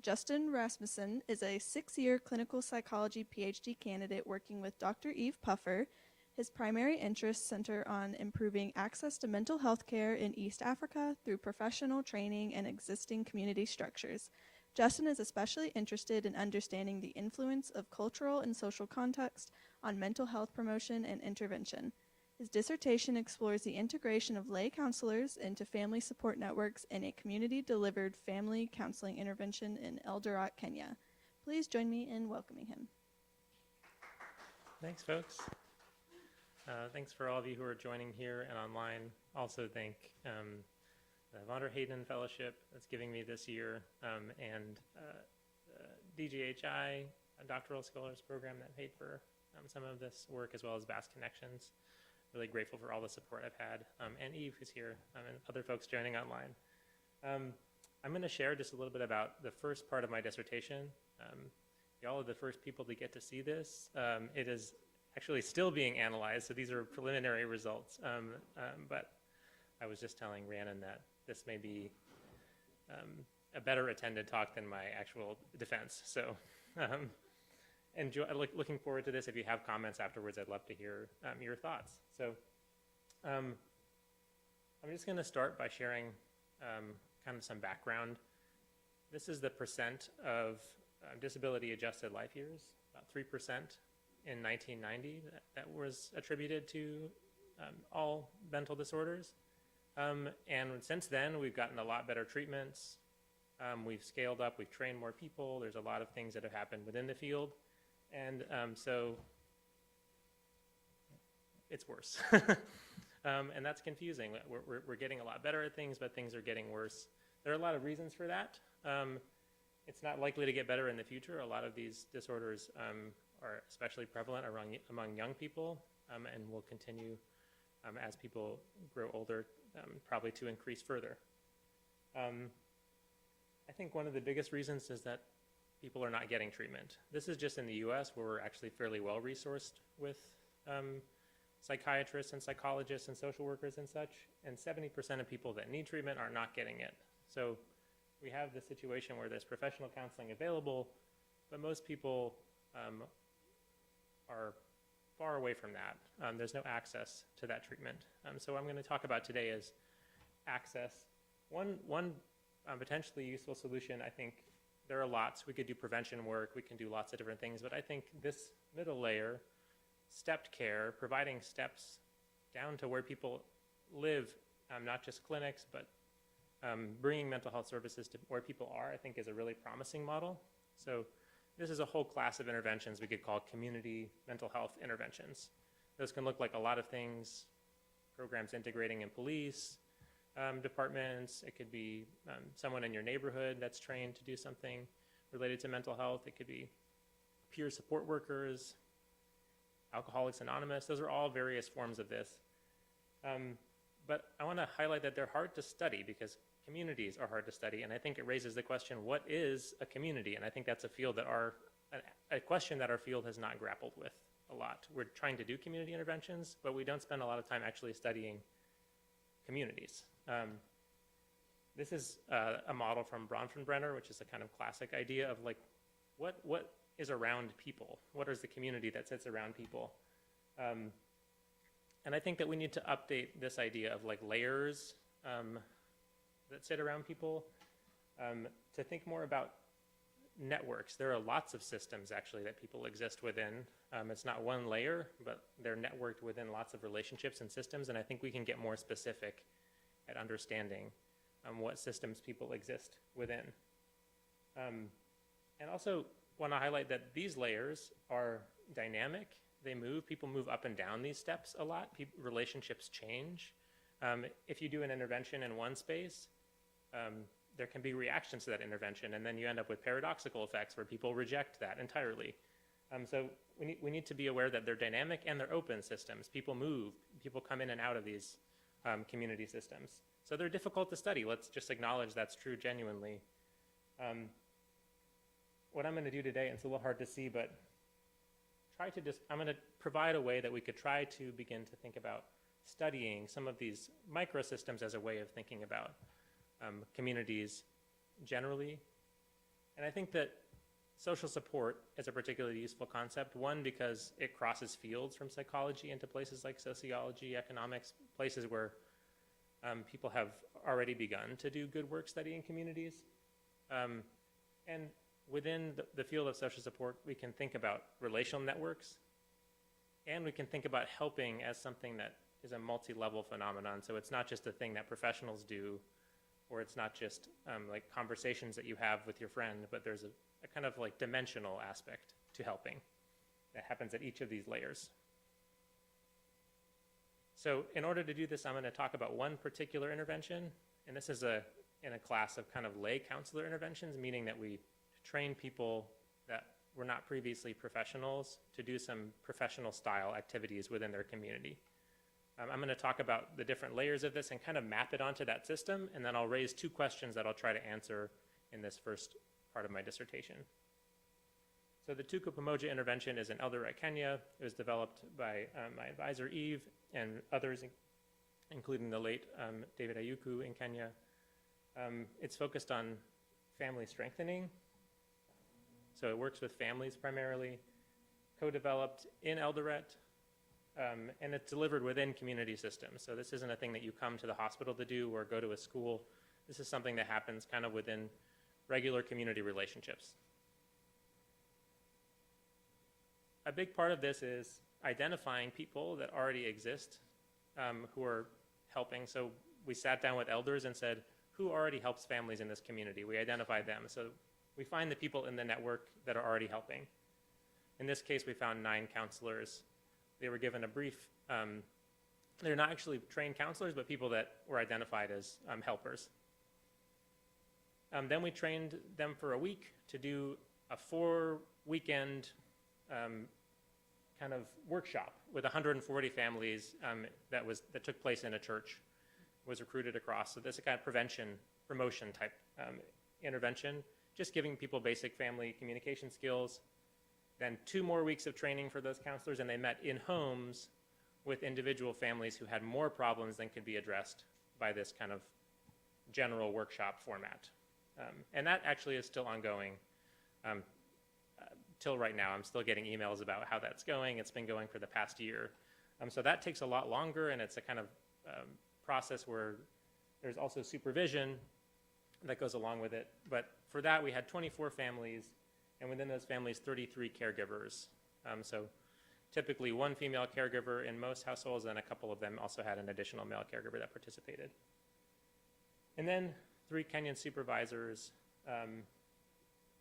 Justin Rasmussen is a 6-year clinical psychology PhD candidate working with Dr. Eve Puffer. His primary interests center on improving access to mental health care in East Africa through professional training and existing community structures. Justin is especially interested in understanding the influence of cultural and social context on mental health promotion and intervention. His dissertation explores the integration of lay counselors into family support networks in a community-delivered family counseling intervention in Eldoret, Kenya. Please join me in welcoming him. Thanks, folks. Thanks for all of you who are joining here and online. Also thank the Von Heyden Fellowship that's giving me this year, and DGHI, a doctoral scholars program that paid for some of this work, as well as Bass Connections. Really grateful for all the support I've had, and Eve, who's here, and other folks joining online. I'm going to share just a little bit about the first part of my dissertation. Y'all are the first people to get to see this. It is actually still being analyzed, so these are preliminary results. But I was just telling Rhiannon that this may be a better attended talk than my actual defense. So looking forward to this. If you have comments afterwards, I'd love to hear your thoughts. So I'm just going to start by sharing kind of some background. This is the percent of disability-adjusted life years, about 3% in 1990 that was attributed to all mental disorders. And since then, we've gotten a lot better treatments. We've scaled up, we've trained more people. There's a lot of things that have happened within the field. And so it's worse. And that's confusing. We're getting a lot better at things, but things are getting worse. There are a lot of reasons for that. It's not likely to get better in the future. A lot of these disorders are especially prevalent among young people, and will continue as people grow older, probably to increase further. I think one of the biggest reasons is that people are not getting treatment. This is just in the US, where we're actually fairly well resourced with psychiatrists and psychologists and social workers and such, and 70% of people that need treatment are not getting it. So we have this situation where there's professional counseling available, but most people are far away from that. There's no access to that treatment. So what I'm going to talk about today is access. One potentially useful solution, I think, there are lots. We could do prevention work, we can do lots of different things, but I think this middle layer, stepped care, providing steps down to where people live, not just clinics, but bringing mental health services to where people are, I think is a really promising model. So this is a whole class of interventions we could call community mental health interventions. Those can look like a lot of things, programs integrating in police departments. It could be someone in your neighborhood that's trained to do something related to mental health. It could be peer support workers, Alcoholics Anonymous. Those are all various forms of this. But I want to highlight that they're hard to study because communities are hard to study, and I think it raises the question, what is a community? And I think that's a field that a question that our field has not grappled with a lot. We're trying to do community interventions, but we don't spend a lot of time actually studying communities. This is a model from Bronfenbrenner, which is a kind of classic idea of like, what is around people? What is the community that sits around people? And I think that we need to update this idea of like layers that sit around people to think more about networks. There are lots of systems actually that people exist within. It's not one layer, but they're networked within lots of relationships and systems, and I think we can get more specific at understanding what systems people exist within. And also want to highlight that these layers are dynamic. They move. People move up and down these steps a lot. Relationships change. If you do an intervention in one space, there can be reactions to that intervention, and then you end up with paradoxical effects where people reject that entirely. So we need to be aware that they're dynamic and they're open systems. People move. People come in and out of these community systems. So they're difficult to study. Let's just acknowledge that's true genuinely. What I'm going to do today, and it's a little hard to see, but I'm going to provide a way that we could try to begin to think about studying some of these microsystems as a way of thinking about communities generally, And I think that social support is a particularly useful concept. One, because it crosses fields from psychology into places like sociology, economics, places where people have already begun to do good work studying communities. And within the field of social support, we can think about relational networks, and we can think about helping as something that is a multi-level phenomenon. So it's not just a thing that professionals do, or it's not just like conversations that you have with your friend, but there's a kind of like dimensional aspect to helping that happens at each of these layers. So in order to do this, I'm going to talk about one particular intervention, and this is in a class of kind of lay counselor interventions, meaning that we train people that were not previously professionals to do some professional style activities within their community. I'm going to talk about the different layers of this and kind of map it onto that system, and then I'll raise two questions that I'll try to answer in this first part of my dissertation. So the Tuku Pamoja intervention is in Eldoret, Kenya. It was developed by my advisor, Eve, and others, including the late David Ayuku in Kenya. It's focused on family strengthening. So it works with families primarily, co-developed in Eldoret, and it's delivered within community systems. So this isn't a thing that you come to the hospital to do or go to a school. This is something that happens kind of within regular community relationships. A big part of this is identifying people that already exist who are helping. So we sat down with elders and said, who already helps families in this community? We identified them. So we find the people in the network that are already helping. In this case, we found 9 counselors. They were given a brief, they're not actually trained counselors, but people that were identified as helpers. Then we trained them for a week to do a 4-weekend kind of workshop with 140 families that took place in a church, was recruited across. So this is a kind of prevention, promotion type intervention, just giving people basic family communication skills. Then 2 more weeks of training for those counselors, and they met in homes with individual families who had more problems than could be addressed by this kind of general workshop format. And that actually is still ongoing till right now. I'm still getting emails about how that's going. It's been going for the past year. So that takes a lot longer, and it's a kind of process where there's also supervision that goes along with it. But for that, we had 24 families, and within those families, 33 caregivers. So typically 1 female caregiver in most households, and a couple of them also had an additional male caregiver that participated. And then 3 Kenyan supervisors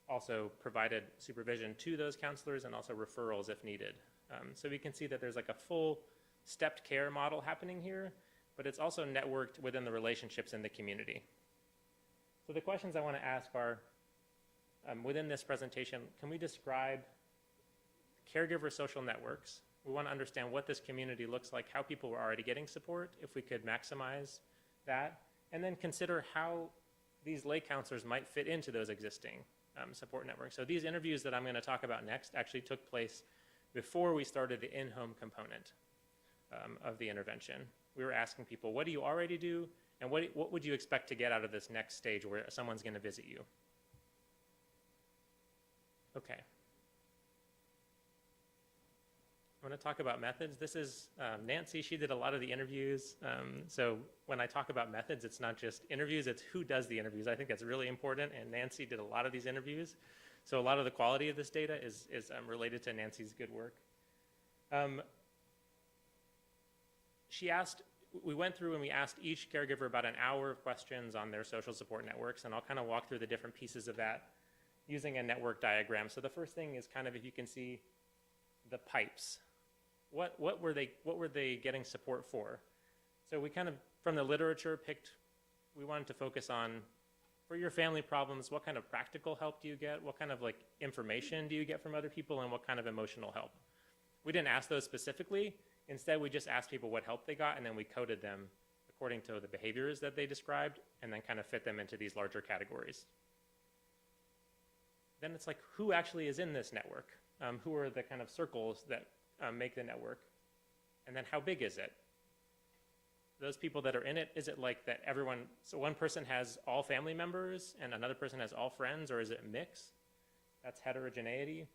also provided supervision to those counselors and also referrals if needed. So we can see that there's like a full stepped care model happening here, but it's also networked within the relationships in the community. So the questions I want to ask are, within this presentation, can we describe caregiver social networks? We want to understand what this community looks like, how people were already getting support, if we could maximize that, and then consider how these lay counselors might fit into those existing support networks. So these interviews that I'm going to talk about next actually took place before we started the in-home component of the intervention. We were asking people, what do you already do, and what would you expect to get out of this next stage where someone's going to visit you? Okay. I want to talk about methods. This is Nancy. She did a lot of the interviews. So when I talk about methods, it's not just interviews, it's who does the interviews. I think that's really important, and Nancy did a lot of these interviews. So a lot of the quality of this data is related to Nancy's good work. We went through and we asked each caregiver about an hour of questions on their social support networks, and I'll kind of walk through the different pieces of that using a network diagram. So the first thing is kind of, if you can see, the pipes. What were they getting support for? So we kind of, from the literature, we wanted to focus on, for your family problems, what kind of practical help do you get? What kind of like information do you get from other people, and what kind of emotional help? We didn't ask those specifically. Instead, we just asked people what help they got, and then we coded them according to the behaviors that they described, and then kind of fit them into these larger categories. Then it's like, who actually is in this network? Who are the kind of circles that make the network? And then how big is it? those people that are in it, is it like that everyone, so one person has all family members and another person has all friends, or is it a mix? That's heterogeneity.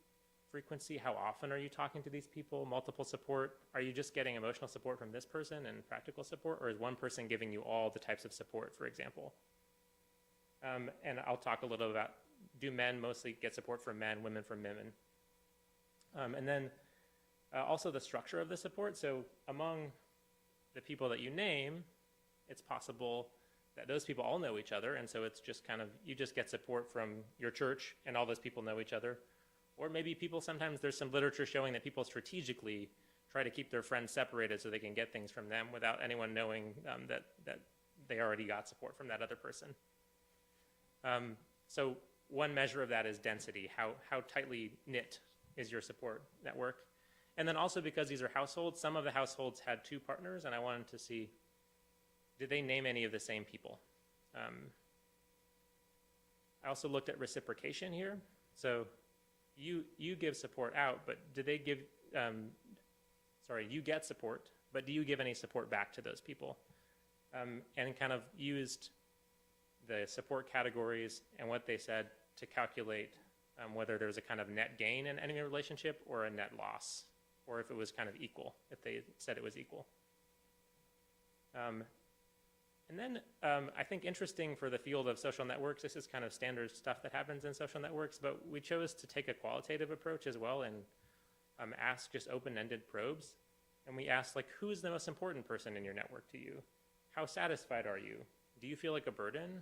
Frequency, how often are you talking to these people? Multiple support, are you just getting emotional support from this person and practical support, or is one person giving you all the types of support, for example? And I'll talk a little about, do men mostly get support from men, women from women? And then also the structure of the support. So among the people that you name, it's possible that those people all know each other, and so it's just kind of, you just get support from your church and all those people know each other. Or maybe people, sometimes there's some literature showing that people strategically try to keep their friends separated so they can get things from them without anyone knowing that they already got support from that other person. So one measure of that is density. How tightly knit is your support network? And then also, because these are households, some of the households had two partners, and I wanted to see, did they name any of the same people? I also looked at reciprocation here. So you give support out, but do they give, you get support, but do you give any support back to those people? And kind of used the support categories and what they said to calculate whether there's a kind of net gain in any relationship or a net loss, or if it was kind of equal, if they said it was equal. And then I think interesting for the field of social networks, this is kind of standard stuff that happens in social networks, but we chose to take a qualitative approach as well and ask just open-ended probes. And we asked, like, who is the most important person in your network to you? How satisfied are you? Do you feel like a burden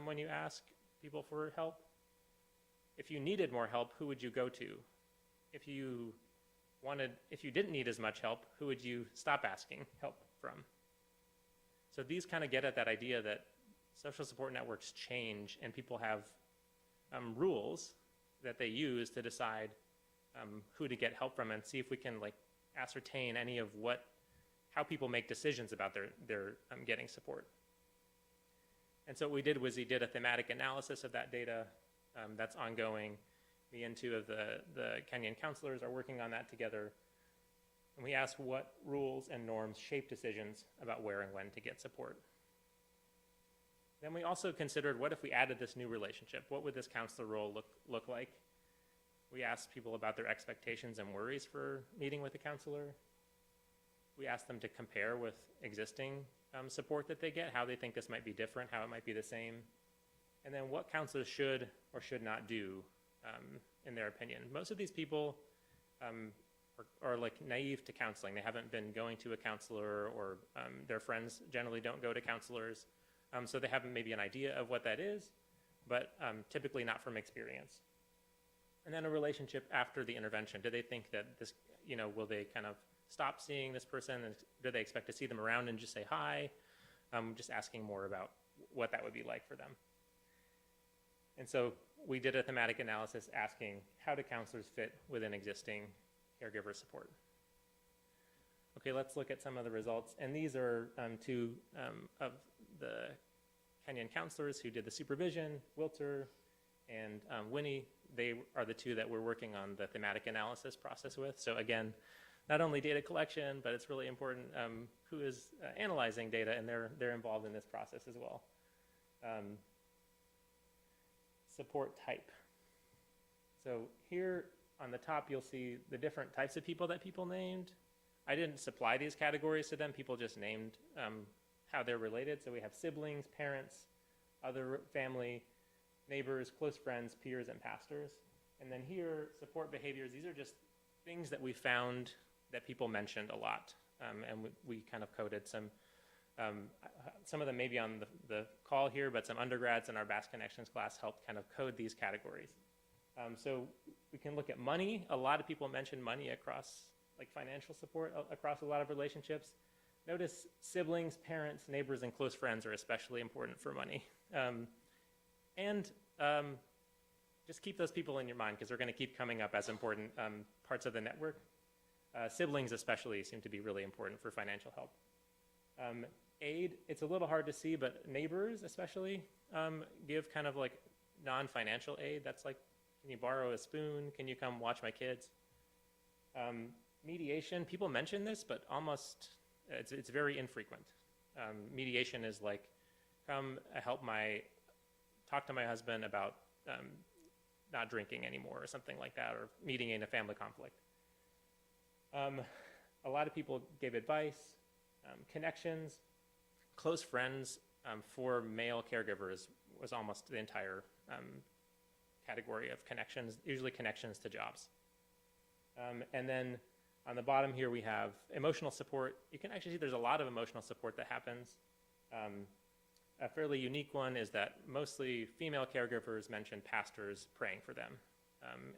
when you ask people for help? If you needed more help, who would you go to? If you didn't need as much help, who would you stop asking help from? So these kind of get at that idea that social support networks change and people have rules that they use to decide who to get help from, and see if we can like ascertain any of how people make decisions about their getting support. And so what we did was we did a thematic analysis of that data that's ongoing. Me and two of the Kenyan counselors are working on that together. And we asked what rules and norms shape decisions about where and when to get support. Then we also considered, what if we added this new relationship? What would this counselor role look like? We asked people about their expectations and worries for meeting with a counselor. We asked them to compare with existing support that they get, how they think this might be different, how it might be the same. And then what counselors should or should not do in their opinion. Most of these people are like naive to counseling. They haven't been going to a counselor, or their friends generally don't go to counselors. So they have maybe an idea of what that is, but typically not from experience. And then a relationship after the intervention. Do they think that this, will they kind of stop seeing this person? And do they expect to see them around and just say hi? Just asking more about what that would be like for them. And so we did a thematic analysis asking, how do counselors fit within existing caregiver support? Okay, let's look at some of the results. And these are two of the Kenyan counselors who did the supervision, Wilter and Winnie. They are the two that we're working on the thematic analysis process with. So again, not only data collection, but it's really important who is analyzing data, and they're involved in this process as well. Support type. So here on the top, you'll see the different types of people that people named. I didn't supply these categories to them. People just named how they're related. So we have siblings, parents, other family, neighbors, close friends, peers, and pastors. And then here, support behaviors. These are just things that we found that people mentioned a lot. And we kind of coded some of them maybe on the call here, but some undergrads in our Basque Connections class helped kind of code these categories. So we can look at money. A lot of people mentioned money across, like financial support across a lot of relationships. Notice siblings, parents, neighbors, and close friends are especially important for money. Just keep those people in your mind, because they're going to keep coming up as important parts of the network. Siblings especially seem to be really important for financial help. Aid, it's a little hard to see, but neighbors especially give kind of like non-financial aid. That's like, can you borrow a spoon? Can you come watch my kids? Mediation, people mention this, but almost, it's very infrequent. Mediation is like, talk to my husband about not drinking anymore or something like that, or mediating a family conflict. A lot of people gave advice, connections, close friends for male caregivers was almost the entire category of connections, usually connections to jobs. And then on the bottom here we have emotional support. You can actually see there's a lot of emotional support that happens. A fairly unique one is that mostly female caregivers mentioned pastors praying for them.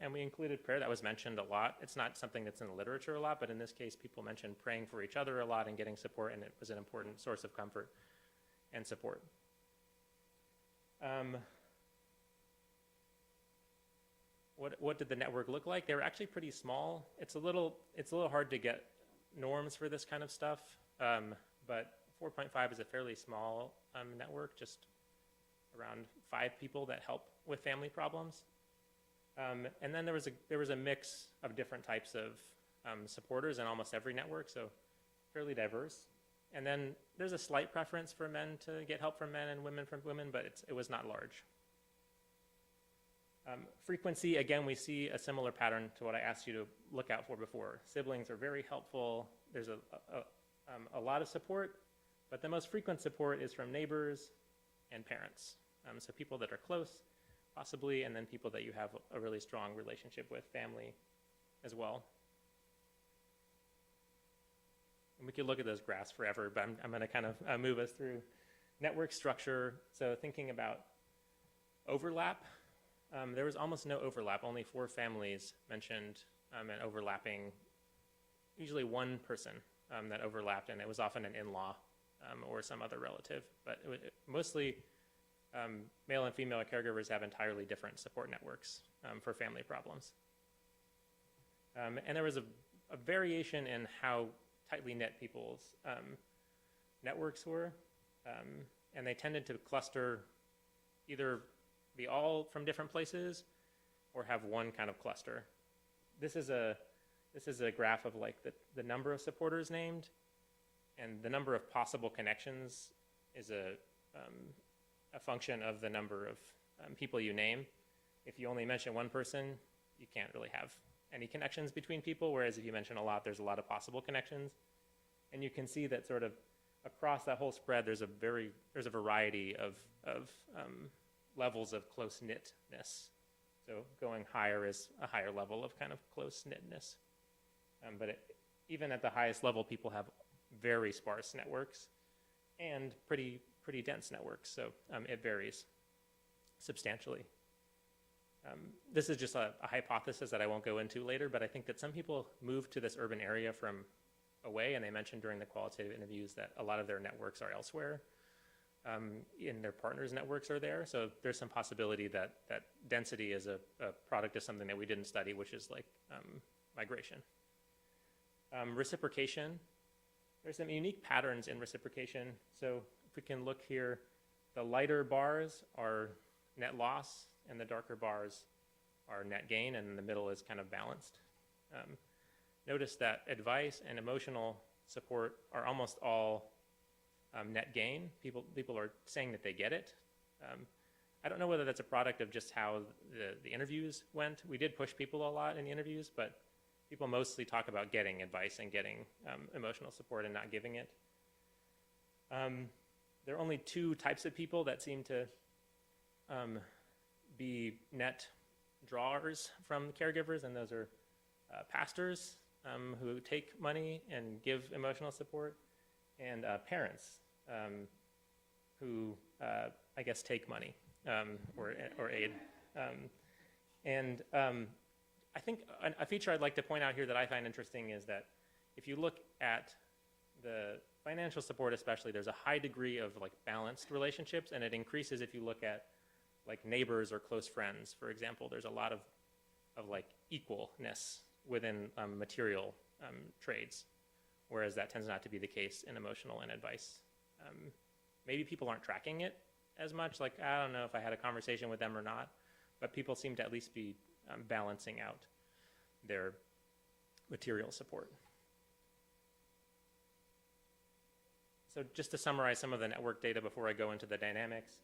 And we included prayer. That was mentioned a lot. It's not something that's in the literature a lot, but in this case, people mentioned praying for each other a lot and getting support, and it was an important source of comfort and support. What did the network look like? They were actually pretty small. It's a little hard to get norms for this kind of stuff, but 4.5 is a fairly small network, just around 5 people that help with family problems. And then there was a mix of different types of supporters in almost every network, so fairly diverse. And then there's a slight preference for men to get help from men and women from women, but it was not large. Frequency, again, we see a similar pattern to what I asked you to look out for before. Siblings are very helpful. There's a lot of support, but the most frequent support is from neighbors and parents. So people that are close, possibly, and then people that you have a really strong relationship with, family as well. And we could look at those graphs forever, but I'm going to kind of move us through network structure. So thinking about overlap, there was almost no overlap. Only 4 families mentioned an overlapping, usually one person that overlapped, and it was often an in-law or some other relative. But mostly male and female caregivers have entirely different support networks for family problems. And there was a variation in how tightly knit people's networks were, and they tended to cluster, either be all from different places or have one kind of cluster. This is a graph of like the number of supporters named, and the number of possible connections is a function of the number of people you name. If you only mention one person, you can't really have any connections between people, whereas if you mention a lot, there's a lot of possible connections. And you can see that sort of across that whole spread, there's a variety of levels of close-knitness. So going higher is a higher level of kind of close-knitness. But even at the highest level, people have very sparse networks and pretty dense networks, so it varies substantially. This is just a hypothesis that I won't go into later, but I think that some people move to this urban area from away, and they mentioned during the qualitative interviews that a lot of their networks are elsewhere, and their partners' networks are there, so there's some possibility that density is a product of something that we didn't study, which is like migration. Reciprocation, there's some unique patterns in reciprocation. So if we can look here, the lighter bars are net loss, and the darker bars are net gain, and in the middle is kind of balanced. Notice that advice and emotional support are almost all net gain. People are saying that they get it. I don't know whether that's a product of just how the interviews went. We did push people a lot in the interviews, but people mostly talk about getting advice and getting emotional support and not giving it. There are only 2 types of people that seem to be net drawers from caregivers, and those are pastors who take money and give emotional support, and parents who, I guess, take money or aid. I think a feature I'd like to point out here that I find interesting is that if you look at the financial support especially, there's a high degree of like balanced relationships, and it increases if you look at like neighbors or close friends, for example. There's a lot of like equalness within material trades, whereas that tends not to be the case in emotional and advice. Maybe people aren't tracking it as much, like I don't know if I had a conversation with them or not, but people seem to at least be balancing out their material support. So just to summarize some of the network data before I go into the dynamics,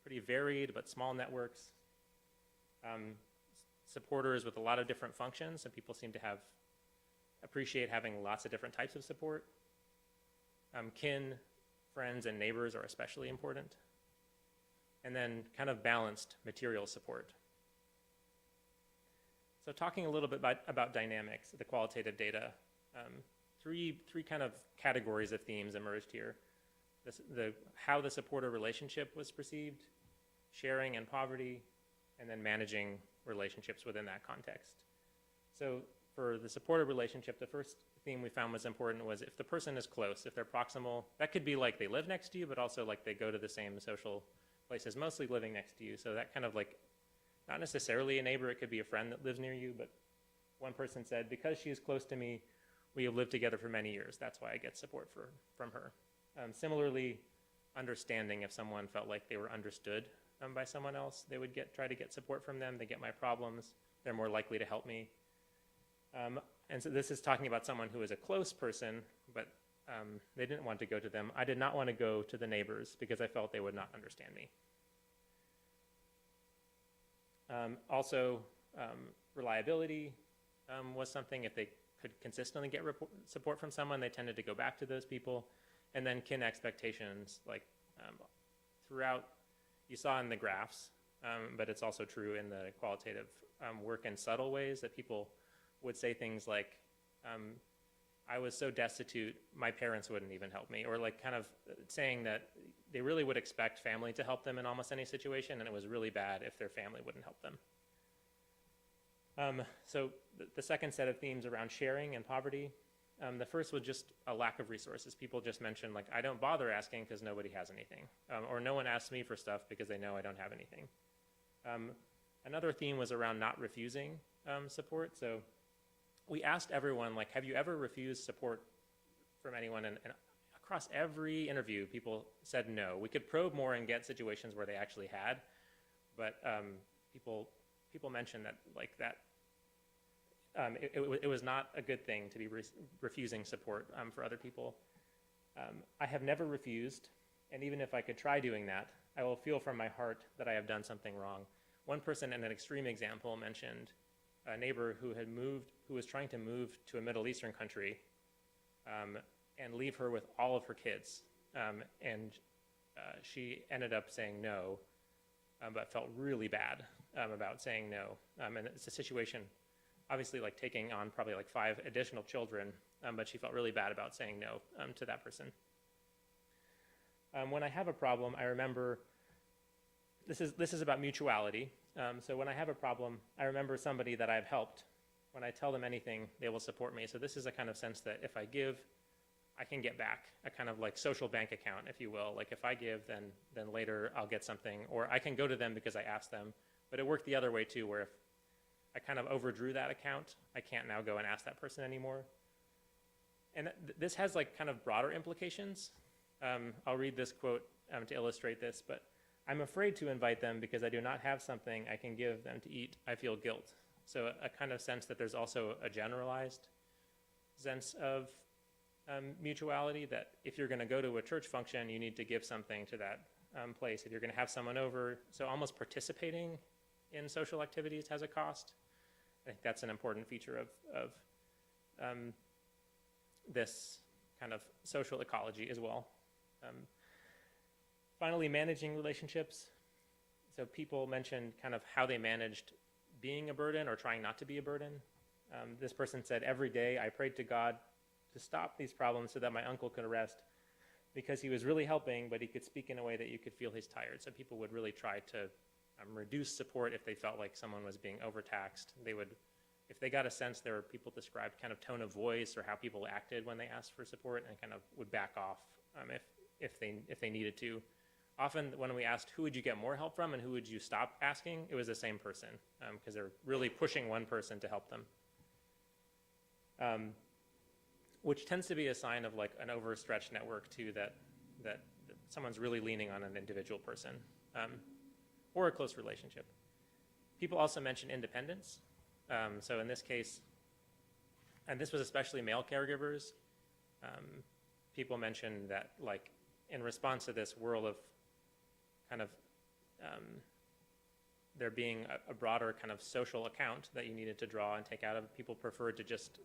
pretty varied but small networks, supporters with a lot of different functions, and people seem to appreciate having lots of different types of support. Kin, friends, and neighbors are especially important. And then kind of balanced material support. So talking a little bit about dynamics, the qualitative data, three kind of categories of themes emerged here. How the supporter relationship was perceived, sharing and poverty, and then managing relationships within that context. So for the supporter relationship, the first theme we found was important was if the person is close, if they're proximal, that could be like they live next to you, but also like they go to the same social places, mostly living next to you. So that kind of like, not necessarily a neighbor, it could be a friend that lives near you, but one person said, because she is close to me, we have lived together for many years. That's why I get support from her. Similarly, understanding, if someone felt like they were understood by someone else, they would try to get support from them. They get my problems. They're more likely to help me. And so this is talking about someone who is a close person, but they didn't want to go to them. I did not want to go to the neighbors because I felt they would not understand me. Also, reliability was something. If they could consistently get support from someone, they tended to go back to those people. And then kin expectations, like throughout, you saw in the graphs, but it's also true in the qualitative work in subtle ways that people would say things like, I was so destitute, my parents wouldn't even help me, or like kind of saying that they really would expect family to help them in almost any situation, and it was really bad if their family wouldn't help them. So the second set of themes around sharing and poverty, the first was just a lack of resources. People just mentioned, like, I don't bother asking because nobody has anything, or no one asks me for stuff because they know I don't have anything. Another theme was around not refusing support. So we asked everyone, like, have you ever refused support from anyone? And across every interview, people said no. We could probe more and get situations where they actually had, but people mentioned that, like, that it was not a good thing to be refusing support for other people. I have never refused, and even if I could try doing that, I will feel from my heart that I have done something wrong. One person in an extreme example mentioned a neighbor who was trying to move to a Middle Eastern country and leave her with all of her kids. And she ended up saying no, but felt really bad about saying no. And it's a situation, obviously, like taking on probably like 5 additional children, but she felt really bad about saying no to that person. When I have a problem, I remember, this is about mutuality. So when I have a problem, I remember somebody that I've helped. When I tell them anything, they will support me. So this is a kind of sense that if I give, I can get back, a kind of like social bank account, if you will. Like if I give, then later I'll get something, or I can go to them because I asked them. But it worked the other way too, where if I kind of overdrew that account, I can't now go and ask that person anymore. And this has like kind of broader implications. I'll read this quote to illustrate this, but I'm afraid to invite them because I do not have something I can give them to eat. I feel guilt. So a kind of sense that there's also a generalized sense of mutuality, that if you're going to go to a church function, you need to give something to that place. If you're going to have someone over, so almost participating in social activities has a cost. I think that's an important feature of this kind of social ecology as well. Finally, managing relationships. So people mentioned kind of how they managed being a burden or trying not to be a burden. This person said, every day I prayed to God to stop these problems so that my uncle could rest, because he was really helping, but he could speak in a way that you could feel he's tired. So people would really try to reduce support if they felt like someone was being overtaxed. They would, if they got a sense, there were people described kind of tone of voice or how people acted when they asked for support, and kind of would back off if they needed to. Often when we asked who would you get more help from and who would you stop asking, it was the same person, because they're really pushing one person to help them. Which tends to be a sign of like an overstretched network too, that someone's really leaning on an individual person or a close relationship. People also mention independence. So in this case, and this was especially male caregivers, people mentioned that, like, in response to this whirl of kind of there being a broader kind of social account that you needed to draw and take out of, people preferred to just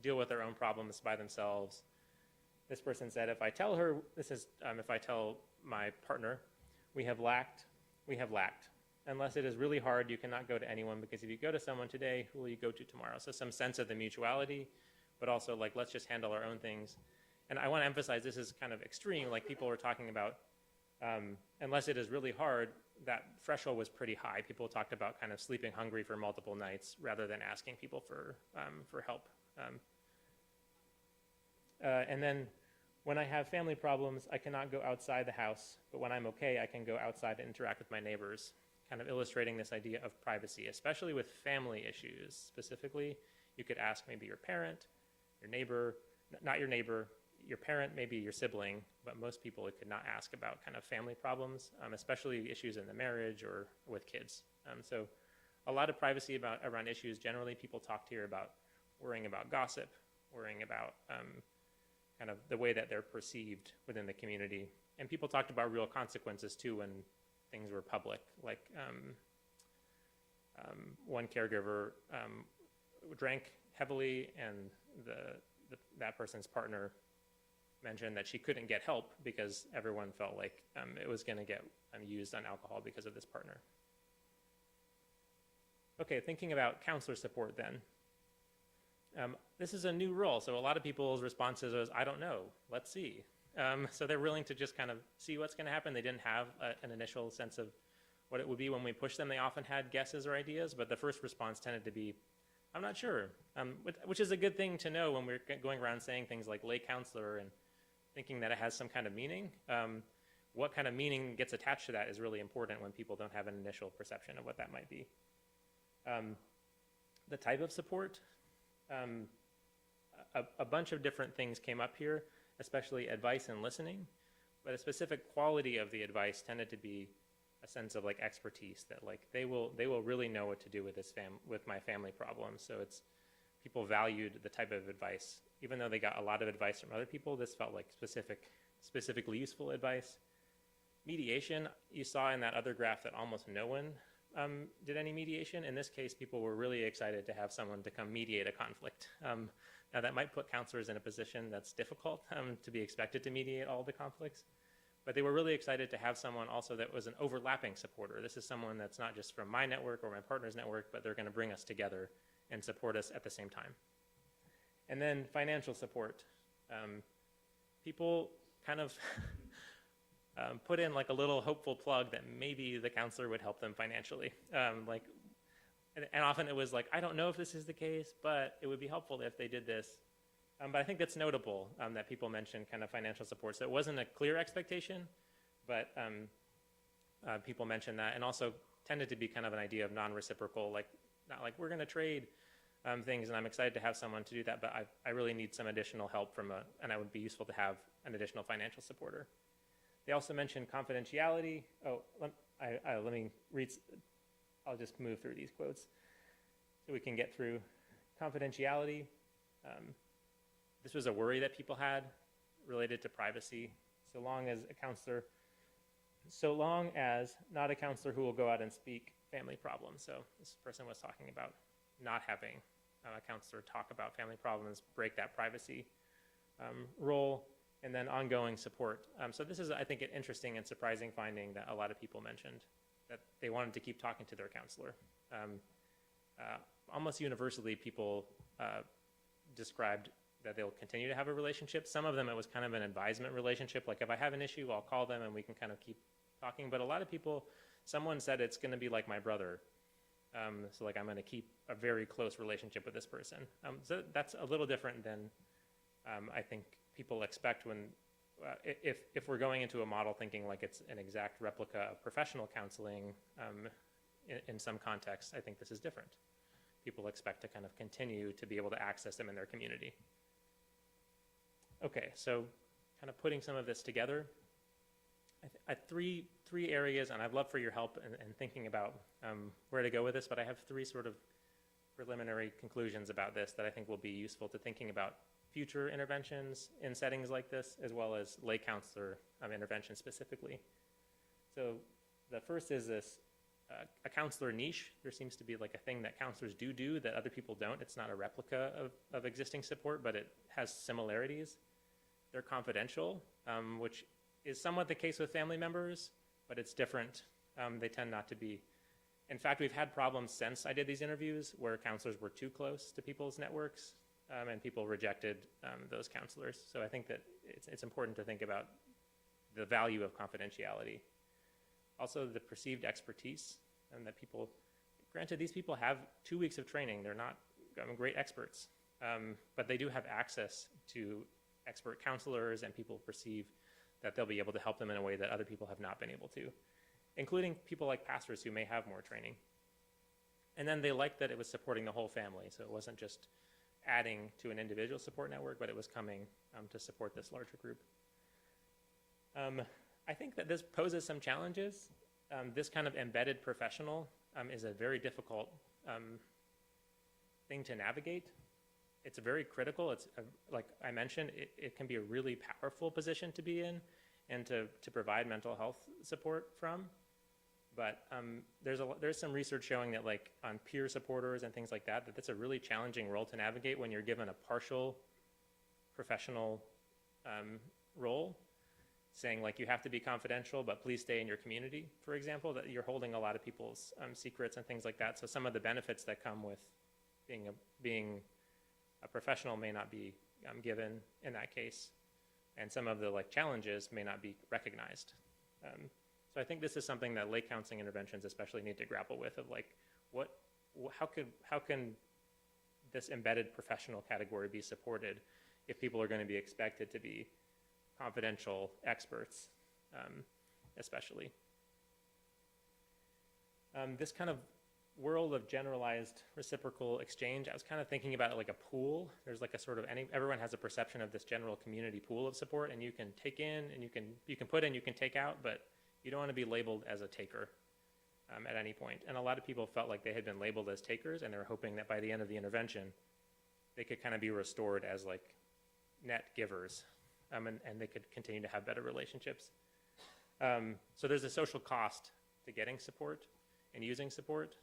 deal with their own problems by themselves. This person said, if I tell her, if I tell my partner, we have lacked. Unless it is really hard, you cannot go to anyone, because if you go to someone today, who will you go to tomorrow? So some sense of the mutuality, but also like, let's just handle our own things. And I want to emphasize this is kind of extreme, like people were talking about, unless it is really hard, that threshold was pretty high. People talked about kind of sleeping hungry for multiple nights rather than asking people for help. And then when I have family problems, I cannot go outside the house, but when I'm okay, I can go outside and interact with my neighbors, kind of illustrating this idea of privacy, especially with family issues. Specifically, you could ask maybe your parent, your neighbor, not your neighbor, your parent, maybe your sibling, but most people could not ask about kind of family problems, especially issues in the marriage or with kids. So a lot of privacy around issues. Generally, people talked here about worrying about gossip, worrying about kind of the way that they're perceived within the community. And people talked about real consequences too when things were public. Like one caregiver drank heavily, and that person's partner mentioned that she couldn't get help because everyone felt like it was going to get used on alcohol because of this partner. Okay, thinking about counselor support then. This is a new role, so a lot of people's responses was, I don't know, let's see. So they're willing to just kind of see what's going to happen. They didn't have an initial sense of what it would be when we pushed them. They often had guesses or ideas, but the first response tended to be, I'm not sure, which is a good thing to know when we're going around saying things like lay counselor and thinking that it has some kind of meaning. What kind of meaning gets attached to that is really important when people don't have an initial perception of what that might be. The type of support, a bunch of different things came up here, especially advice and listening, but a specific quality of the advice tended to be a sense of like expertise, that like they will really know what to do with with my family problems. So it's, people valued the type of advice. Even though they got a lot of advice from other people, this felt like specifically useful advice. Mediation, you saw in that other graph that almost no one did any mediation. In this case, people were really excited to have someone to come mediate a conflict. Now that might put counselors in a position that's difficult to be expected to mediate all the conflicts, but they were really excited to have someone also that was an overlapping supporter. This is someone that's not just from my network or my partner's network, but they're going to bring us together and support us at the same time. And then financial support. People kind of put in like a little hopeful plug that maybe the counselor would help them financially. And often it was like, I don't know if this is the case, but it would be helpful if they did this. But I think that's notable that people mentioned kind of financial support. So it wasn't a clear expectation, but people mentioned that, and also tended to be kind of an idea of non-reciprocal, like not like we're going to trade things, and I'm excited to have someone to do that, but I really need some additional help and it would be useful to have an additional financial supporter. They also mentioned confidentiality. Oh, let me read. I'll just move through these quotes so we can get through. Confidentiality. This was a worry that people had related to privacy. So long as not a counselor who will go out and speak family problems. So this person was talking about not having a counselor talk about family problems, break that privacy role, and then ongoing support. So this is, I think, an interesting and surprising finding that a lot of people mentioned, that they wanted to keep talking to their counselor. Almost universally, people described that they'll continue to have a relationship. Some of them, it was kind of an advisement relationship, like if I have an issue, I'll call them and we can kind of keep talking. But a lot of people, someone said it's going to be like my brother. So like I'm going to keep a very close relationship with this person. So that's a little different than I think people expect when, if we're going into a model thinking like it's an exact replica of professional counseling in some contexts, I think this is different. People expect to kind of continue to be able to access them in their community. Okay, so kind of putting some of this together, three areas, and I'd love for your help in thinking about where to go with this, but I have three sort of preliminary conclusions about this that I think will be useful to thinking about future interventions in settings like this, as well as lay counselor intervention specifically. So the first is this a counselor niche. There seems to be like a thing that counselors do that other people don't. It's not a replica of existing support, but it has similarities. They're confidential, which is somewhat the case with family members, but it's different. They tend not to be. In fact, we've had problems since I did these interviews where counselors were too close to people's networks, and people rejected those counselors. So I think that it's important to think about the value of confidentiality. Also, the perceived expertise, and that people, granted, these people have 2 weeks of training. They're not great experts, but they do have access to expert counselors, and people perceive that they'll be able to help them in a way that other people have not been able to, including people like pastors who may have more training. And then they liked that it was supporting the whole family, so it wasn't just adding to an individual support network, but it was coming to support this larger group. I think that this poses some challenges. This kind of embedded professional is a very difficult thing to navigate. It's very critical. It's like I mentioned, it can be a really powerful position to be in and to provide mental health support from. But there's some research showing that like on peer supporters and things like that, that's a really challenging role to navigate when you're given a partial professional role, saying like you have to be confidential, but please stay in your community, for example, that you're holding a lot of people's secrets and things like that. So some of the benefits that come with being a professional may not be given in that case, and some of the like challenges may not be recognized. So I think this is something that lay counseling interventions especially need to grapple with, of like how can this embedded professional category be supported if people are going to be expected to be confidential experts, especially. This kind of world of generalized reciprocal exchange, I was kind of thinking about it like a pool. There's like a sort of, everyone has a perception of this general community pool of support, and you can take in and you can put in, you can take out, but you don't want to be labeled as a taker at any point. And a lot of people felt like they had been labeled as takers, and they were hoping that by the end of the intervention, they could kind of be restored as like net givers, and they could continue to have better relationships. So there's a social cost to getting support and using support.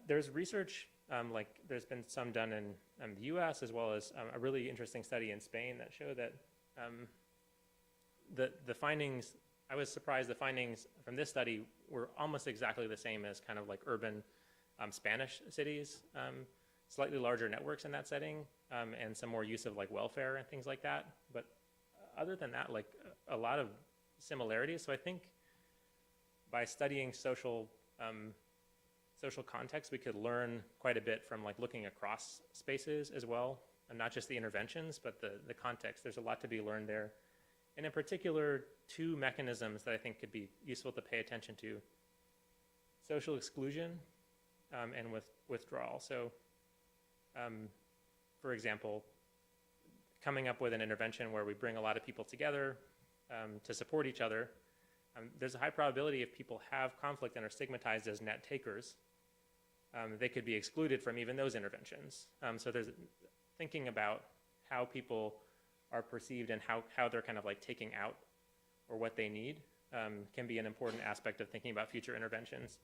There's research, like there's been some done in the US, as well as a really interesting study in Spain that show that the findings, I was surprised the findings from this study were almost exactly the same as kind of like urban Spanish cities, slightly larger networks in that setting, and some more use of like welfare and things like that. But other than that, like a lot of similarities. So I think by studying social context, we could learn quite a bit from like looking across spaces as well, and not just the interventions, but the context. There's a lot to be learned there. And in particular, two mechanisms that I think could be useful to pay attention to: social exclusion and withdrawal. So, for example, coming up with an intervention where we bring a lot of people together to support each other, there's a high probability if people have conflict and are stigmatized as net takers, they could be excluded from even those interventions. So there's thinking about how people are perceived and how they're kind of like taking out or what they need can be an important aspect of thinking about future interventions.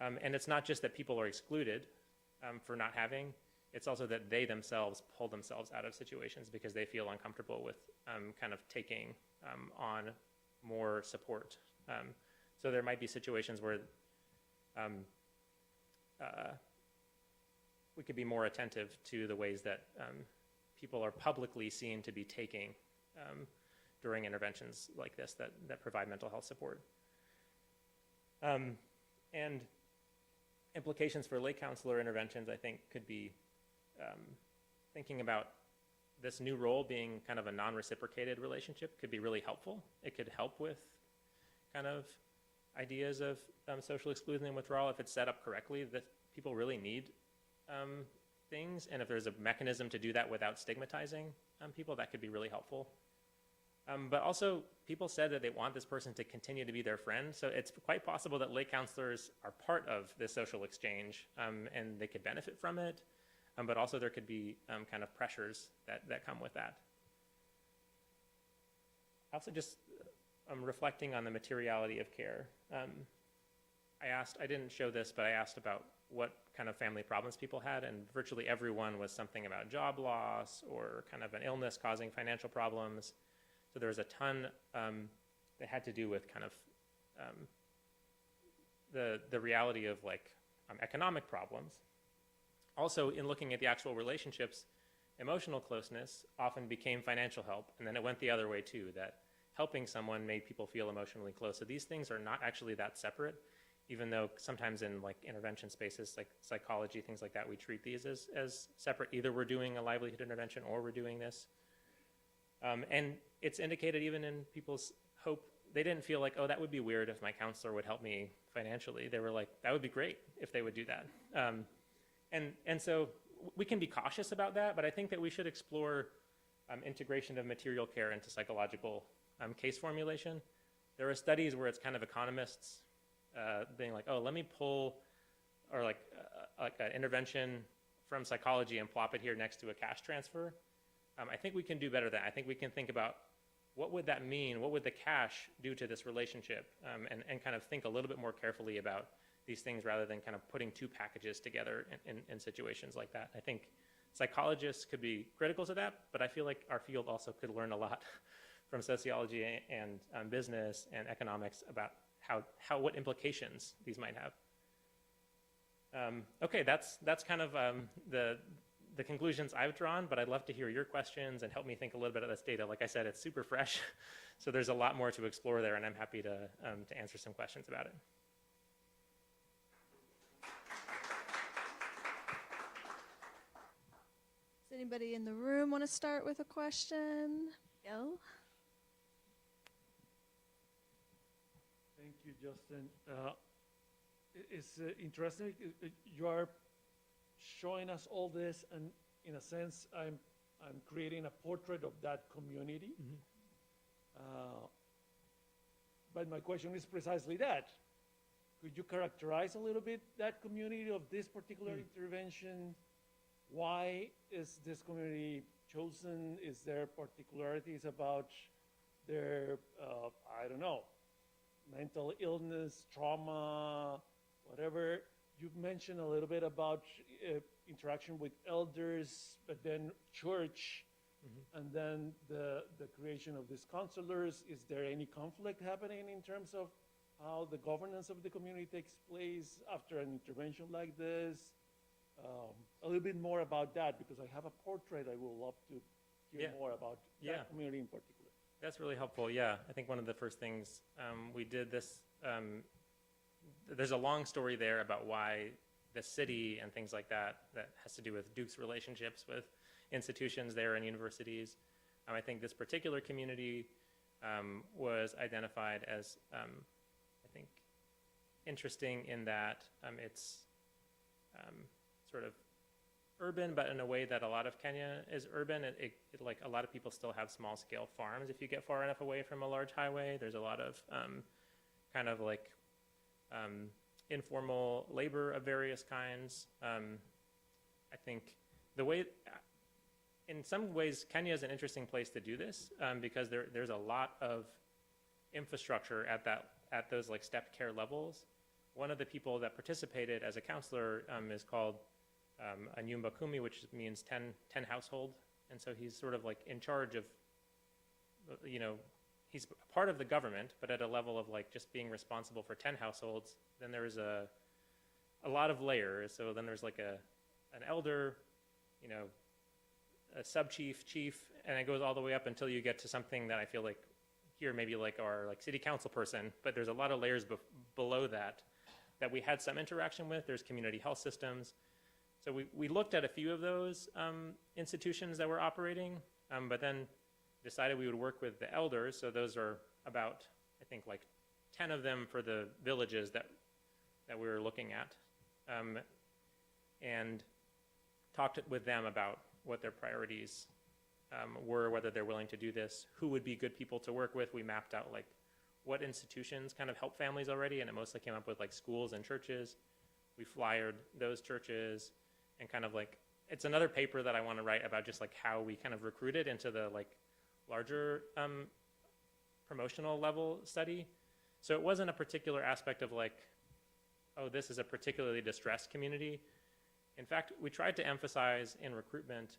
And it's not just that people are excluded for not having, it's also that they themselves pull themselves out of situations because they feel uncomfortable with kind of taking on more support. So there might be situations where we could be more attentive to the ways that people are publicly seen to be taking during interventions like this that provide mental health support. And implications for lay counselor interventions, I think, could be thinking about this new role being kind of a non-reciprocated relationship could be really helpful. It could help with kind of ideas of social exclusion and withdrawal if it's set up correctly, that people really need things, and if there's a mechanism to do that without stigmatizing people, that could be really helpful. But also, people said that they want this person to continue to be their friend, so it's quite possible that lay counselors are part of this social exchange, and they could benefit from it. but also there could be kind of pressures that come with that. Also just reflecting on the materiality of care. I didn't show this, but I asked about what kind of family problems people had, and virtually everyone was something about job loss or kind of an illness causing financial problems. So there was a ton that had to do with kind of the reality of like economic problems. Also, in looking at the actual relationships, emotional closeness often became financial help, and then it went the other way too, that helping someone made people feel emotionally close. So these things are not actually that separate, even though sometimes in like intervention spaces like psychology, things like that, we treat these as separate. Either we're doing a livelihood intervention or we're doing this. And it's indicated even in people's hope. They didn't feel like, oh, that would be weird if my counselor would help me financially. They were like, that would be great if they would do that. And so we can be cautious about that, but I think that we should explore integration of material care into psychological case formulation. There are studies where it's kind of economists being like, oh, let me pull, or like an intervention from psychology and plop it here next to a cash transfer. I think we can do better than that. I think we can think about what would that mean? What would the cash do to this relationship? And kind of think a little bit more carefully about these things rather than kind of putting two packages together in situations like that. I think psychologists could be critical to that, but I feel like our field also could learn a lot from sociology and business and economics about what implications these might have. Okay, that's kind of the conclusions I've drawn, but I'd love to hear your questions and help me think a little bit of this data. Like I said, it's super fresh, so there's a lot more to explore there, and I'm happy to answer some questions about it. Does anybody in the room want to start with a question? Bill? Thank you, Justin. It's interesting. You are showing us all this, and in a sense, I'm creating a portrait of that community. Mm-hmm. But my question is precisely that. Could you characterize a little bit that community of this particular intervention? Why is this community chosen? Is there particularities about their, I don't know, mental illness, trauma, whatever? You've mentioned a little bit about interaction with elders, but then church, mm-hmm. and then the creation of these counselors. Is there any conflict happening in terms of how the governance of the community takes place after an intervention like this? A little bit more about that, because I have a portrait I will love to hear more about that community in particular. That's really helpful, yeah. I think one of the first things we did this, there's a long story there about why the city and things like that has to do with Duke's relationships with institutions there and universities. I think this particular community was identified as, I think, interesting in that it's sort of urban, but in a way that a lot of Kenya is urban. Like a lot of people still have small scale farms. If you get far enough away from a large highway, there's a lot of kind of like informal labor of various kinds. I think the way, in some ways, Kenya is an interesting place to do this because there's a lot of infrastructure at those like step care levels. One of the people that participated as a counselor is called a nyumba kumi, which means 10 household. And so he's sort of like in charge of, you know, he's part of the government, but at a level of like just being responsible for 10 households. Then there's a lot of layers. So then there's like an elder, you know, a sub-chief, chief, and it goes all the way up until you get to something that I feel like here maybe like our like city council person, but there's a lot of layers below that we had some interaction with. There's community health systems. So we looked at a few of those institutions that were operating, but then decided we would work with the elders. So those are about, I think, like 10 of them for the villages that we were looking at, and talked with them about what their priorities were, whether they're willing to do this, who would be good people to work with. We mapped out like what institutions kind of help families already, and it mostly came up with like schools and churches. We flyered those churches and kind of like it's another paper that I want to write about just like how we kind of recruited into the like larger promotional level study. So it wasn't a particular aspect of like, oh, this is a particularly distressed community. In fact, we tried to emphasize in recruitment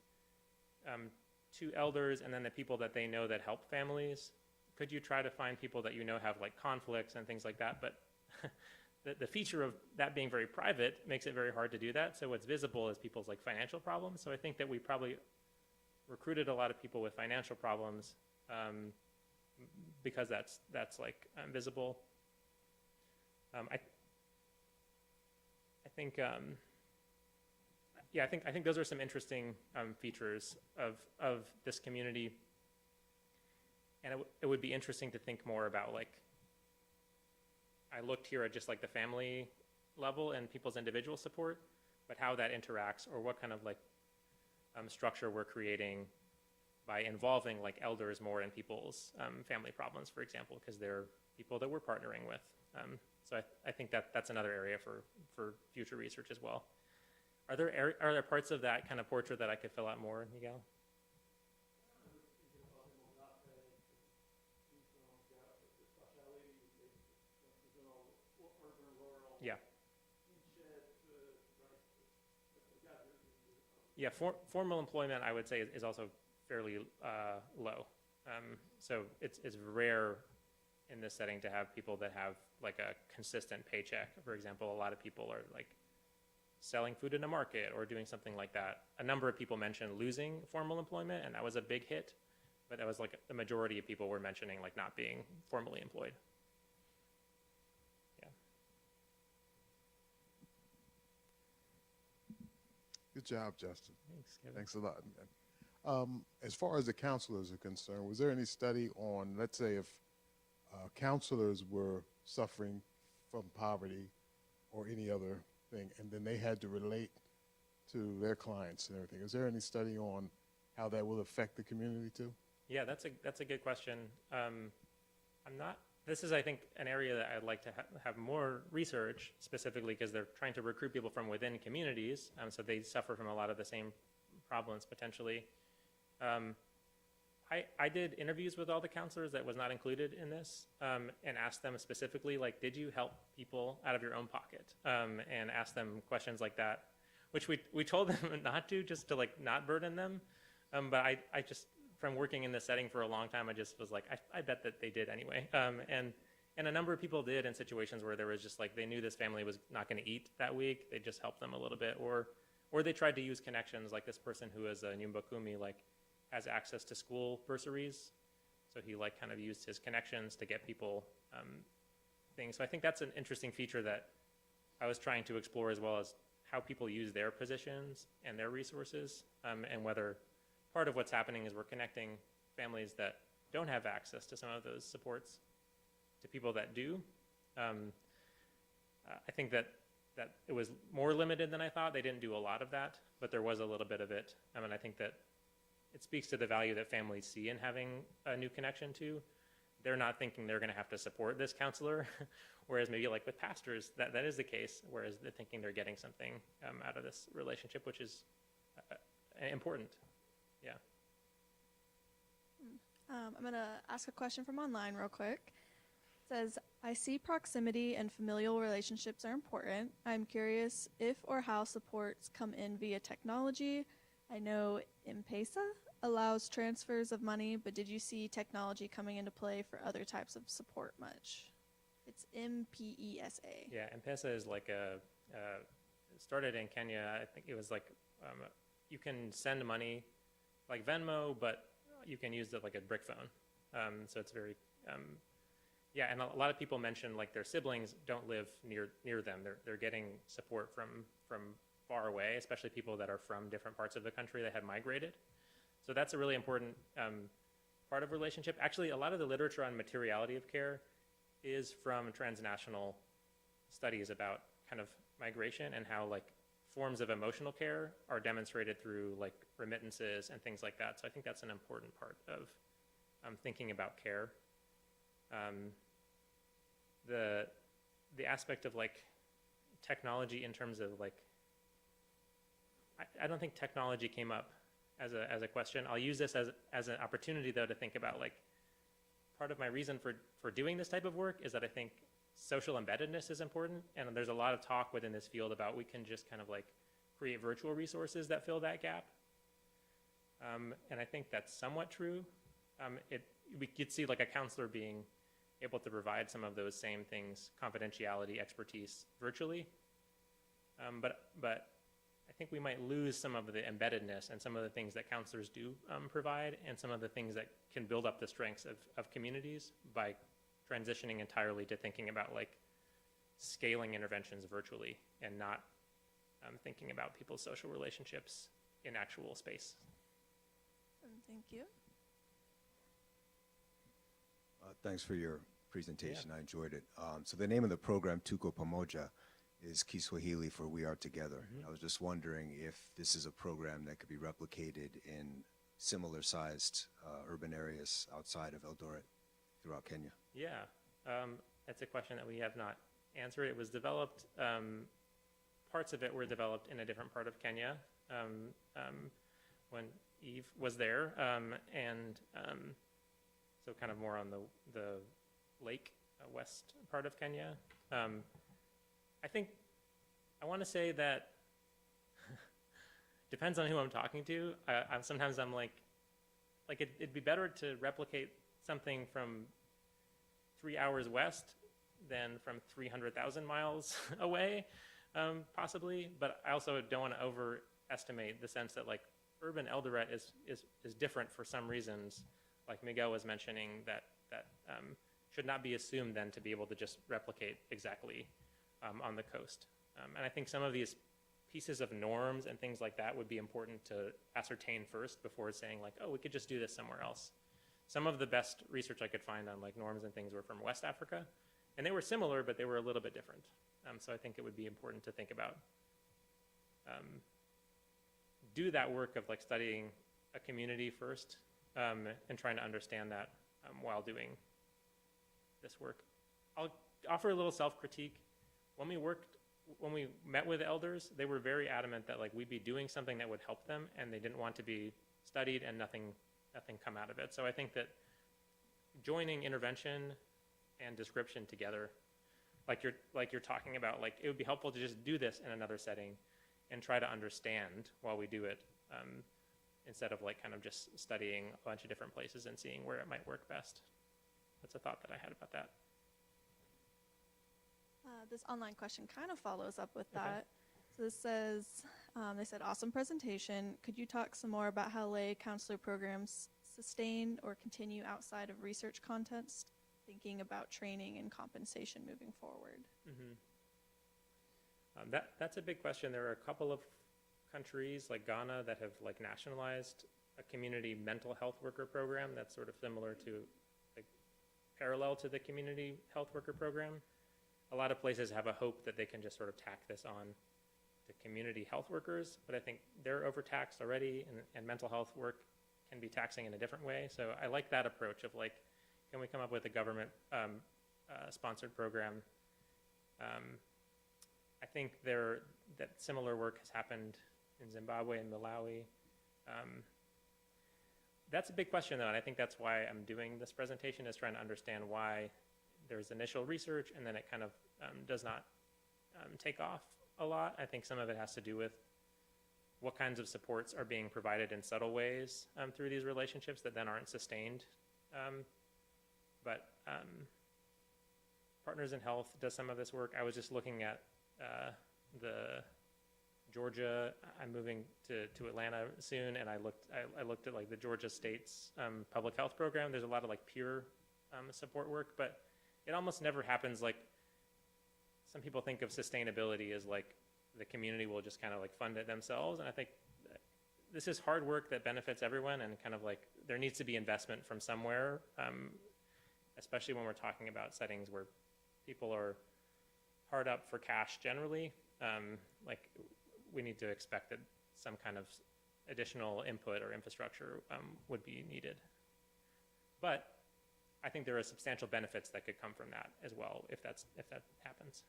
to elders and then the people that they know that help families. Could you try to find people that you know have like conflicts and things like that? But the feature of that being very private makes it very hard to do that. So what's visible is people's like financial problems. So I think that we probably recruited a lot of people with financial problems because that's like visible. I think yeah, I think those are some interesting features of this community, and it would be interesting to think more about like. I looked here at just like the family level and people's individual support, but how that interacts or what kind of like structure we're creating by involving like elders more in people's family problems, for example, because they're people that we're partnering with. So I think that's another area for future research as well. Are there parts of that kind of portrait that I could fill out more, Miguel? Yeah. Yeah, formal employment, I would say, is also fairly low. So it's rare in this setting to have people that have like a consistent paycheck. For example, a lot of people are like selling food in a market or doing something like that. A number of people mentioned losing formal employment, and that was a big hit. But that was like the majority of people were mentioning like not being formally employed. Good job, Justin. Thanks, Kevin. Thanks a lot. As far as the counselors are concerned, was there any study on, let's say, if counselors were suffering from poverty or any other thing, and then they had to relate to their clients and everything? Is there any study on how that will affect the community too? Yeah, that's a good question. This is, I think, an area that I'd like to have more research, specifically because they're trying to recruit people from within communities, so they suffer from a lot of the same problems potentially. I did interviews with all the counselors that was not included in this, and asked them specifically, like, did you help people out of your own pocket? And asked them questions like that, which we told them not to, just to like not burden them. But I just, from working in this setting for a long time, I just was like, I bet that they did anyway. And a number of people did in situations where there was just like, they knew this family was not going to eat that week. They just helped them a little bit, or they tried to use connections, like this person who is a Nyumba Kumi, like has access to school bursaries. So he like kind of used his connections to get people things. So I think that's an interesting feature that I was trying to explore, as well as how people use their positions and their resources, and whether part of what's happening is we're connecting families that don't have access to some of those supports to people that do. I think that it was more limited than I thought. They didn't do a lot of that, but there was a little bit of it. And I think that it speaks to the value that families see in having a new connection to. They're not thinking they're going to have to support this counselor, whereas maybe like with pastors, that is the case, whereas they're thinking they're getting something out of this relationship, which is important. Yeah. I'm going to ask a question from online real quick. It says, I see proximity and familial relationships are important. I'm curious if or how supports come in via technology. I know M-Pesa allows transfers of money, but did you see technology coming into play for other types of support much? It's M-P-E-S-A. Yeah, M-Pesa is like it started in Kenya. I think it was like you can send money like Venmo, but you can use it like a brick phone. So it's very, yeah, and a lot of people mention like their siblings don't live near them. They're getting support from far away, especially people that are from different parts of the country that had migrated. So that's a really important part of relationship. Actually, a lot of the literature on materiality of care is from transnational studies about kind of migration and how like forms of emotional care are demonstrated through like remittances and things like that. So I think that's an important part of thinking about care. The aspect of like technology in terms of like I don't think technology came up as a question. I'll use this as an opportunity, though, to think about, like, part of my reason for doing this type of work is that I think social embeddedness is important, and there's a lot of talk within this field about we can just kind of like create virtual resources that fill that gap. And I think that's somewhat true. We could see like a counselor being able to provide some of those same things, confidentiality, expertise, virtually. But I think we might lose some of the embeddedness and some of the things that counselors do provide, and some of the things that can build up the strengths of communities by transitioning entirely to thinking about like scaling interventions virtually and not thinking about people's social relationships in actual space. Thank you. Thanks for your presentation. I enjoyed it. So the name of the program, Tuko Pamoja, is Kiswahili for We Are Together. I was just wondering if this is a program that could be replicated in similar sized urban areas outside of Eldoret throughout Kenya. Yeah, that's a question that we have not answered. It was developed, parts of it were developed in a different part of Kenya when Eve was there, and so kind of more on the lake west part of Kenya. I think I want to say that depends on who I'm talking to. Sometimes I'm like it'd be better to replicate something from 3 hours west than from 300,000 miles away, possibly. But I also don't want to overestimate the sense that like urban Eldoret is different for some reasons. Like Miguel was mentioning, that should not be assumed then to be able to just replicate exactly on the coast. And I think some of these pieces of norms and things like that would be important to ascertain first before saying like, oh, we could just do this somewhere else. Some of the best research I could find on like norms and things were from West Africa, and they were similar, but they were a little bit different. So I think it would be important to think about, do that work of like studying a community first, and trying to understand that while doing this work. I'll offer a little self-critique. When we met with elders, they were very adamant that like we'd be doing something that would help them, and they didn't want to be studied and nothing come out of it. So I think that joining intervention and description together, like you're talking about, like it would be helpful to just do this in another setting and try to understand while we do it, instead of like kind of just studying a bunch of different places and seeing where it might work best. That's a thought that I had about that. This online question kind of follows up with that. So this says, they said, awesome presentation. Could you talk some more about how lay counselor programs sustain or continue outside of research context, thinking about training and compensation moving forward? That's a big question. There are a couple of countries like Ghana that have like nationalized a community mental health worker program that's sort of similar to, like, parallel to the community health worker program. A lot of places have a hope that they can just sort of tack this on to community health workers, but I think they're overtaxed already, and mental health work can be taxing in a different way. So I like that approach of like, can we come up with a government sponsored program? I think that similar work has happened in Zimbabwe and Malawi. That's a big question though, and I think that's why I'm doing this presentation, is trying to understand why there's initial research and then it kind of does not take off a lot. I think some of it has to do with what kinds of supports are being provided in subtle ways through these relationships that then aren't sustained. But Partners in Health does some of this work. I was just looking at the Georgia. I'm moving to Atlanta soon, and I looked at like the Georgia State's public health program. There's a lot of like peer support work, but it almost never happens. Like, some people think of sustainability as like the community will just kind of like fund it themselves, and I think this is hard work that benefits everyone, and kind of like there needs to be investment from somewhere, especially when we're talking about settings where people are hard up for cash generally. Like, we need to expect that some kind of additional input or infrastructure would be needed. But I think there are substantial benefits that could come from that as well, if that happens.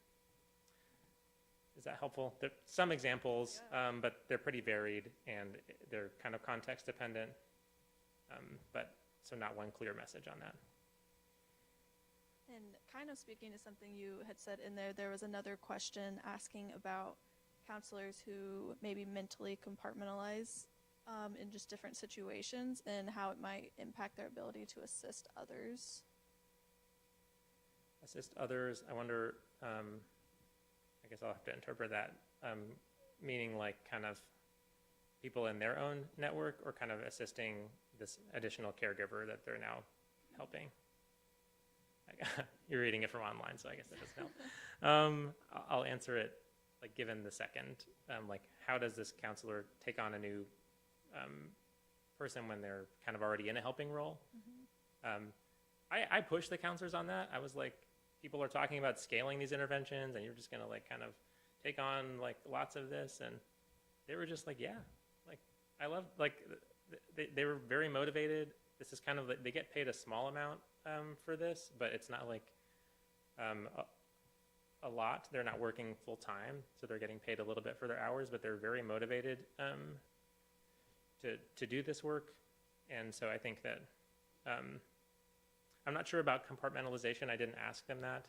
Is that helpful? There are some examples, but they're pretty varied and they're kind of context dependent. But so not one clear message on that. And kind of speaking to something you had said in there, there was another question asking about counselors who maybe mentally compartmentalize in just different situations and how it might impact their ability to assist others. Assist others, I wonder, I guess I'll have to interpret that, meaning like kind of people in their own network or kind of assisting this additional caregiver that they're now helping. You're reading it from online, so I guess that doesn't help. I'll answer it like given the second, like how does this counselor take on a new person when they're kind of already in a helping role? I pushed the counselors on that. I was like, people are talking about scaling these interventions and you're just gonna like kind of take on like lots of this, and they were just like, yeah, like I love, like they were very motivated. This is kind of like, they get paid a small amount for this, but it's not like a lot. They're not working full time, so they're getting paid a little bit for their hours, but they're very motivated to do this work. And so I think that I'm not sure about compartmentalization. I didn't ask them that.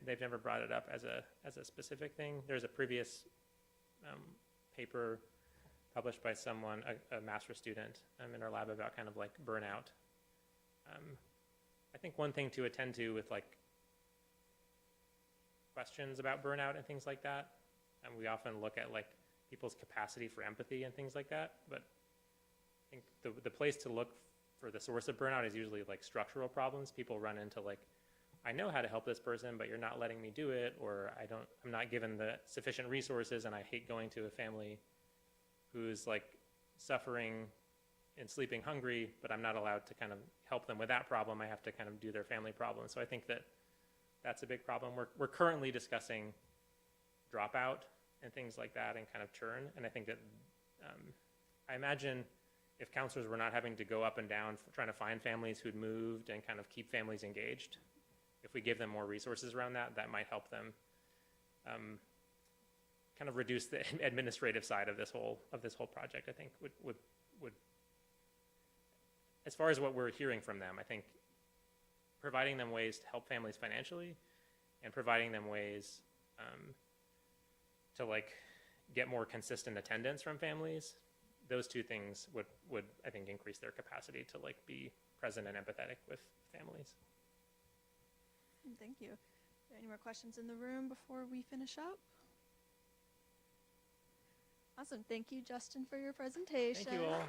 They've never brought it up as a specific thing. There's a previous paper published by someone, a master's student in our lab, about kind of like burnout. I think one thing to attend to with like questions about burnout and things like that, and we often look at like people's capacity for empathy and things like that, but I think the place to look for the source of burnout is usually like structural problems. People run into like, I know how to help this person, but you're not letting me do it, or I'm not given the sufficient resources, and I hate going to a family who's like suffering and sleeping hungry, but I'm not allowed to kind of help them with that problem. I have to kind of do their family problem. So I think that that's a big problem. We're currently discussing dropout and things like that and kind of churn. And I think that I imagine if counselors were not having to go up and down trying to find families who'd moved and kind of keep families engaged, if we give them more resources around that, that might help them kind of reduce the administrative side of this whole project. I think would as far as what we're hearing from them, I think providing them ways to help families financially and providing them ways to like get more consistent attendance from families, those two things would I think increase their capacity to like be present and empathetic with families. Thank you. Are there any more questions in the room before we finish up? Awesome. Thank you, Justin, for your presentation. Thank you all.